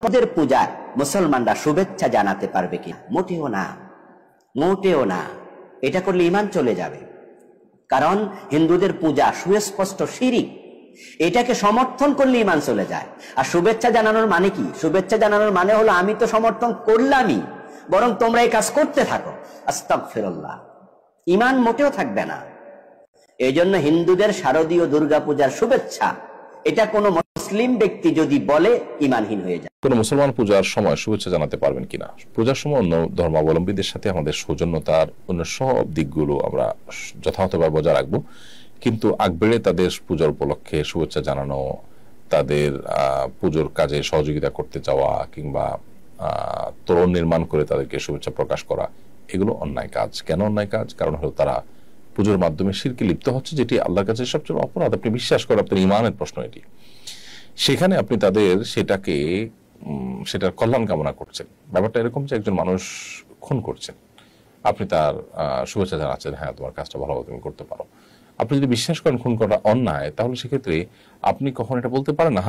ওদের পূজায় মুসলমানরা শুভেচ্ছা জানাতে পারবে কি? মোটেও না, মোটেও না। এটা করলে ঈমান চলে যাবে। কারণ হিন্দুদের পূজা সুস্পষ্ট শিরক, এটাকে সমর্থন করলে ঈমান চলে যায়। আর শুভেচ্ছা জানানোর মানে কি? শুভেচ্ছা জানানোর মানে হলো আমি তো সমর্থন করলামই, বরং তোমরা এই কাজ করতে থাকো। আস্তাগফিরুল্লাহ, ঈমান মোটেও থাকবে না। এই জন্য হিন্দুদের শারদীয় দুর্গাপূজার শুভেচ্ছা, এটা কোনো মুসলিম ব্যক্তি যদি বলে ঈমানহীন হয়ে যায়। কোন মুসলমান পূজার সময় শুভেচ্ছা জানাতে পারবেন কিনা? পূজার সময় অন্য ধর্মাবলম্বীদের সাথে আমাদের সৌজন্যতার অন্য সব দিকগুলো আমরা যথাযথভাবে বজায় রাখবো, কিন্তু আগ বেড়ে তাদের পূজার উপলক্ষে শুভেচ্ছা জানানো, তাদের পুজোর কাজে সহযোগিতা করতে যাওয়া কিংবা তোরণ নির্মাণ করে তাদেরকে শুভেচ্ছা প্রকাশ করা, এগুলো অন্যায় কাজ। কেন অন্যায় কাজ? কারণ হলো তারা পুজোর মাধ্যমে শিরকে লিপ্ত হচ্ছে, যেটি আল্লাহর কাছে সবচেয়ে অপরাধ। আপনি বিশ্বাস করেন, আপনার ঈমানের প্রশ্ন এটি। সেখানে আপনি তাদের সেটার কল্যাণ কামনা করছেন। ব্যাপারটা এরকম যে একজন মানুষ খুন করছেন, আপনি তার শুভেচ্ছা জানাচ্ছেন, হ্যাঁ তোমার কাজটা ভালোভাবে তুমি করতে পারো। আপনি যদি বিশ্বাস করেন খুন করা অন্যায়, তাহলে সেক্ষেত্রে আপনি কখন এটা বলতে পারেন না